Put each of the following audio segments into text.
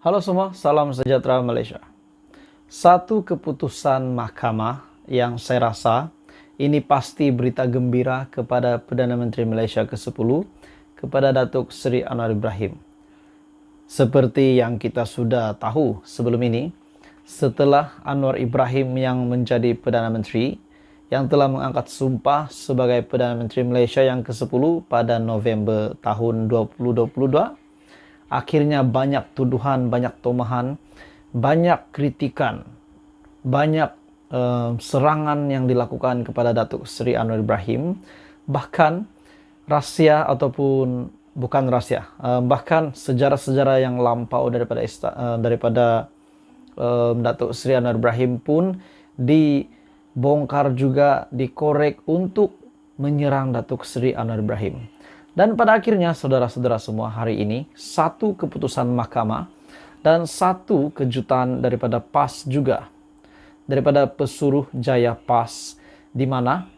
Halo semua, salam sejahtera Malaysia. Satu keputusan mahkamah yang saya rasa ini pasti berita gembira kepada Perdana Menteri Malaysia ke-10, kepada Datuk Seri Anwar Ibrahim. Seperti yang kita sudah tahu sebelum ini, setelah Anwar Ibrahim yang menjadi Perdana Menteri, yang telah mengangkat sumpah sebagai Perdana Menteri Malaysia yang ke-10 pada November tahun 2022, akhirnya banyak tuduhan, banyak tomahan, banyak kritikan, banyak serangan yang dilakukan kepada Datuk Seri Anwar Ibrahim. Bahkan rahsia ataupun bukan rahsia, bahkan sejarah-sejarah yang lampau daripada Datuk Seri Anwar Ibrahim pun dibongkar juga, dikorek untuk menyerang Datuk Seri Anwar Ibrahim. Dan pada akhirnya saudara-saudara semua, hari ini satu keputusan mahkamah dan satu kejutan daripada PAS juga, daripada Pesuruhjaya PAS, di mana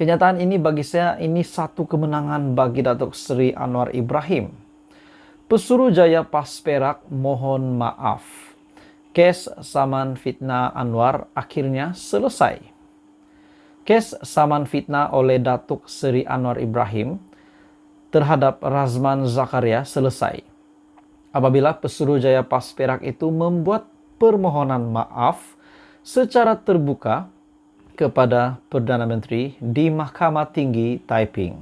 kenyataan ini bagi saya ini satu kemenangan bagi Datuk Seri Anwar Ibrahim. Pesuruhjaya PAS Perak mohon maaf. Kes saman fitnah Anwar akhirnya selesai. Kes saman fitnah oleh Datuk Seri Anwar Ibrahim terhadap Razman Zakaria selesai apabila Pesuruhjaya PAS Perak itu membuat permohonan maaf secara terbuka kepada Perdana Menteri di Mahkamah Tinggi Taiping.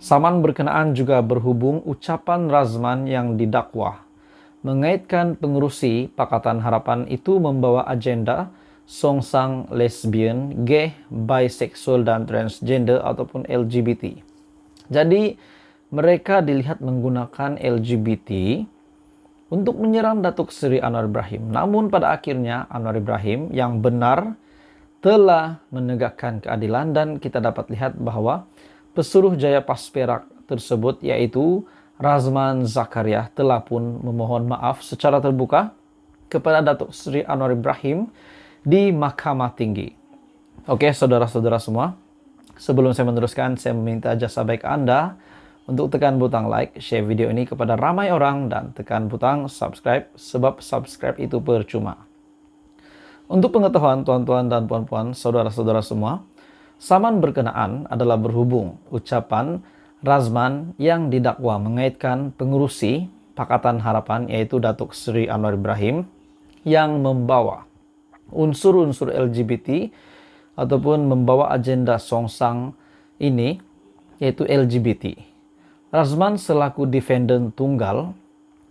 Saman berkenaan juga berhubung ucapan Razman yang didakwa mengaitkan pengerusi Pakatan Harapan itu membawa agenda songsang lesbian, gay, bisexual dan transgender ataupun LGBT. Jadi mereka dilihat menggunakan LGBT untuk menyerang Datuk Seri Anwar Ibrahim. Namun pada akhirnya Anwar Ibrahim yang benar telah menegakkan keadilan, dan kita dapat lihat bahwa Pesuruhjaya PAS Perak tersebut, yaitu Razman Zakaria, telah pun memohon maaf secara terbuka kepada Datuk Seri Anwar Ibrahim di Mahkamah Tinggi. Oke, saudara-saudara semua, sebelum saya meneruskan, saya meminta jasa baik Anda untuk tekan butang like, share video ini kepada ramai orang, dan tekan butang subscribe, sebab subscribe itu percuma. Untuk pengetahuan tuan-tuan dan puan-puan, saudara-saudara semua, saman berkenaan adalah berhubung ucapan Razman yang didakwa mengaitkan pengerusi Pakatan Harapan, yaitu Datuk Seri Anwar Ibrahim, yang membawa unsur-unsur LGBT ataupun membawa agenda songsang ini, yaitu LGBT. Razman selaku defendant tunggal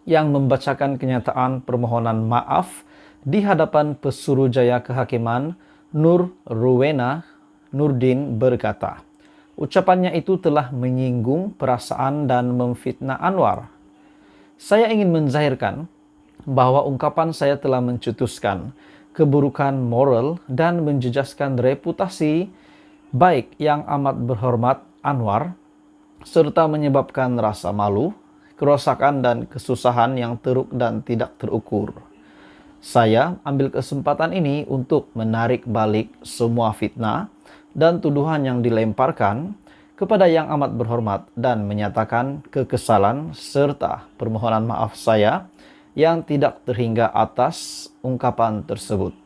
yang membacakan kenyataan permohonan maaf di hadapan Pesuruhjaya Kehakiman Nur Ruwena Nurdin berkata, ucapannya itu telah menyinggung perasaan dan memfitnah Anwar. Saya ingin menzahirkan bahwa ungkapan saya telah mencetuskan keburukan moral dan menjejaskan reputasi baik yang amat berhormat Anwar, serta menyebabkan rasa malu, kerosakan dan kesusahan yang teruk dan tidak terukur. Saya ambil kesempatan ini untuk menarik balik semua fitnah dan tuduhan yang dilemparkan kepada yang amat berhormat dan menyatakan kekesalan serta permohonan maaf saya yang tidak terhingga atas ungkapan tersebut.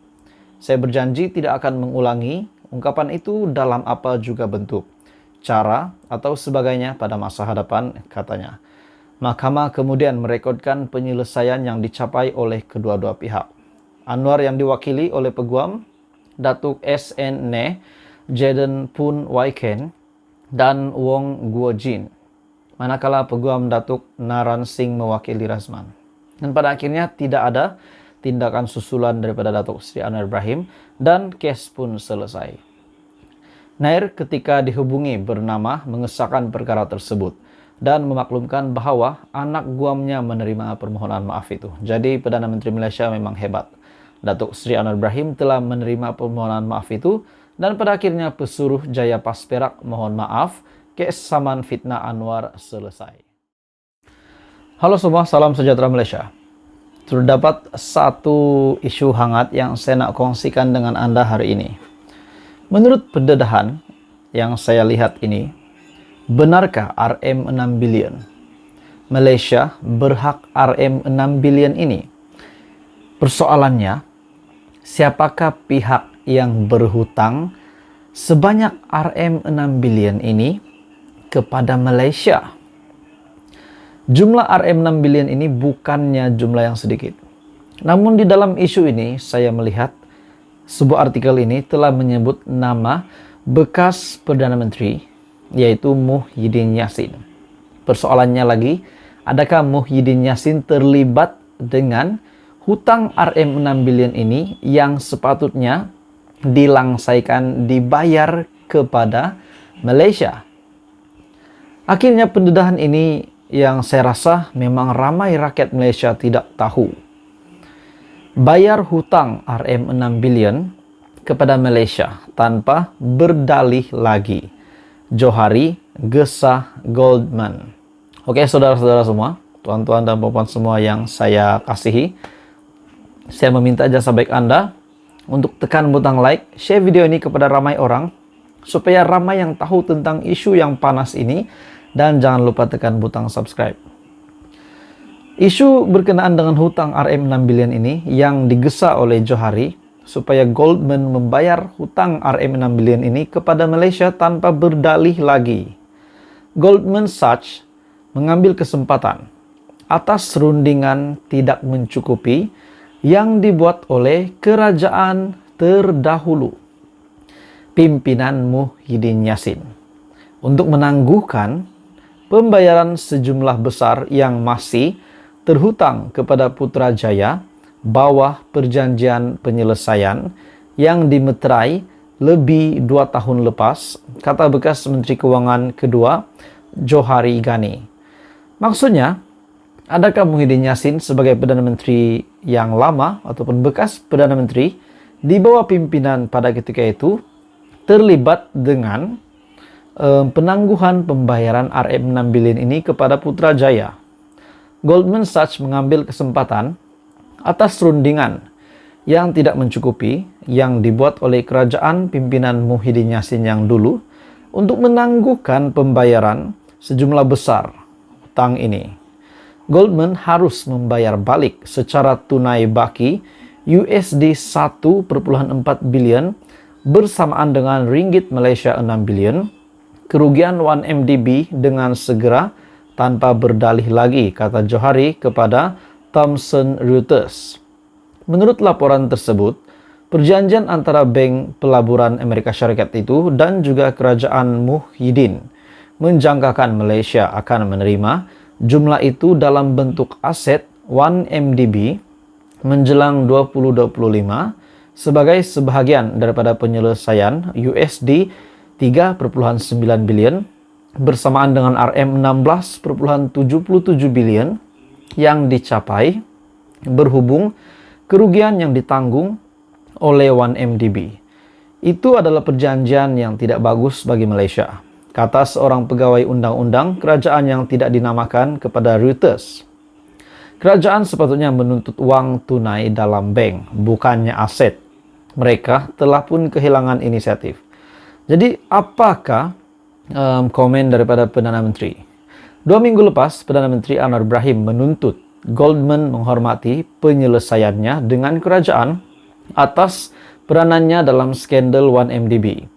Saya berjanji tidak akan mengulangi ungkapan itu dalam apa juga bentuk, cara, atau sebagainya pada masa hadapan, katanya. Mahkamah kemudian merekodkan penyelesaian yang dicapai oleh kedua-dua pihak. Anwar yang diwakili oleh Peguam Datuk S.N. Ne, Jaden Pun Waiken, dan Wong Guo Jin, manakala Peguam Datuk Naran Singh mewakili Razman. Dan pada akhirnya tidak ada tindakan susulan daripada Datuk Seri Anwar Ibrahim dan kes pun selesai. Nair ketika dihubungi bernama mengesahkan perkara tersebut dan memaklumkan bahawa anak guamnya menerima permohonan maaf itu. Jadi Perdana Menteri Malaysia memang hebat. Datuk Seri Anwar Ibrahim telah menerima permohonan maaf itu, dan pada akhirnya Pesuruhjaya PAS Perak mohon maaf, kes saman fitnah Anwar selesai. Halo semua, salam sejahtera Malaysia. Terdapat satu isu hangat yang saya nak kongsikan dengan Anda hari ini. Menurut pendedahan yang saya lihat ini, benarkah RM 6 bilion Malaysia berhak RM6 bilion ini? Persoalannya, siapakah pihak yang berhutang sebanyak RM6 bilion ini kepada Malaysia? Jumlah RM6 bilion ini bukannya jumlah yang sedikit. Namun di dalam isu ini saya melihat sebuah artikel ini telah menyebut nama bekas Perdana Menteri, yaitu Muhyiddin Yassin. Persoalannya lagi, adakah Muhyiddin Yassin terlibat dengan hutang RM6 bilion ini yang sepatutnya dilangsaikan dibayar kepada Malaysia? Akhirnya pendedahan ini yang saya rasa memang ramai rakyat Malaysia tidak tahu. Bayar hutang RM6 bilion kepada Malaysia tanpa berdalih lagi. Johari Gesah Goldman. Oke, saudara-saudara semua, tuan-tuan dan puan semua yang saya kasihi, saya meminta jasa baik Anda untuk tekan butang like, share video ini kepada ramai orang, supaya ramai yang tahu tentang isu yang panas ini, dan jangan lupa tekan butang subscribe. Isu berkenaan dengan hutang RM6 bilion ini yang digesa oleh Johari supaya Goldman membayar hutang RM6 bilion ini kepada Malaysia tanpa berdalih lagi. Goldman Sachs mengambil kesempatan atas rundingan tidak mencukupi yang dibuat oleh kerajaan terdahulu, pimpinan Muhyiddin Yassin, untuk menangguhkan pembayaran sejumlah besar yang masih terhutang kepada Putrajaya bawah perjanjian penyelesaian yang dimeterai lebih 2 tahun lepas, kata bekas Menteri Kewangan kedua Johari Ghani. Maksudnya, adakah Muhyiddin Yassin sebagai Perdana Menteri yang lama ataupun bekas Perdana Menteri di bawah pimpinan pada ketika itu terlibat dengan penangguhan pembayaran RM6 bilion ini kepada Putrajaya? Goldman Sachs mengambil kesempatan atas rundingan yang tidak mencukupi yang dibuat oleh kerajaan pimpinan Muhyiddin Yassin yang dulu untuk menangguhkan pembayaran sejumlah besar hutang ini. Goldman harus membayar balik secara tunai baki USD 1,4 bilion bersamaan dengan ringgit Malaysia 6 bilion, kerugian 1MDB dengan segera tanpa berdalih lagi, kata Johari kepada Thomson Reuters. Menurut laporan tersebut, perjanjian antara Bank Pelaburan Amerika Syarikat itu dan juga kerajaan Muhyiddin menjangkakan Malaysia akan menerima jumlah itu dalam bentuk aset 1MDB menjelang 2025 sebagai sebahagian daripada penyelesaian USD 3,9 bilion bersamaan dengan RM16,77 bilion yang dicapai berhubung kerugian yang ditanggung oleh 1MDB. Itu adalah perjanjian yang tidak bagus bagi Malaysia, kata seorang pegawai undang-undang kerajaan yang tidak dinamakan kepada Reuters. Kerajaan sepatutnya menuntut uang tunai dalam bank, bukannya aset. Mereka telah pun kehilangan inisiatif. Jadi apakah komen daripada Perdana Menteri? 2 minggu lepas, Perdana Menteri Anwar Ibrahim menuntut Goldman menghormati penyelesaiannya dengan kerajaan atas peranannya dalam skandal 1MDB.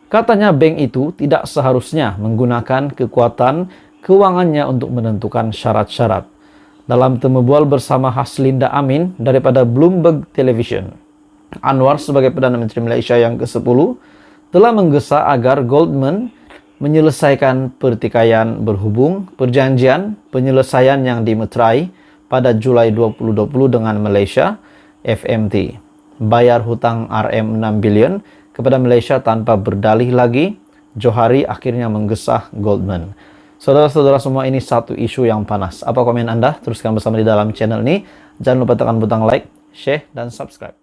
Katanya bank itu tidak seharusnya menggunakan kekuatan keuangannya untuk menentukan syarat-syarat. Dalam temu bual bersama Haslinda Amin daripada Bloomberg Television, Anwar sebagai Perdana Menteri Malaysia yang ke-10 telah menggesa agar Goldman menyelesaikan pertikaian berhubung perjanjian penyelesaian yang dimeterai pada Julai 2020 dengan Malaysia, FMT. Bayar hutang RM6 bilion kepada Malaysia tanpa berdalih lagi. Johari akhirnya menggesah Goldman. Saudara-saudara semua, ini satu isu yang panas. Apa komen Anda? Teruskan bersama di dalam channel ini. Jangan lupa tekan butang like, share, dan subscribe.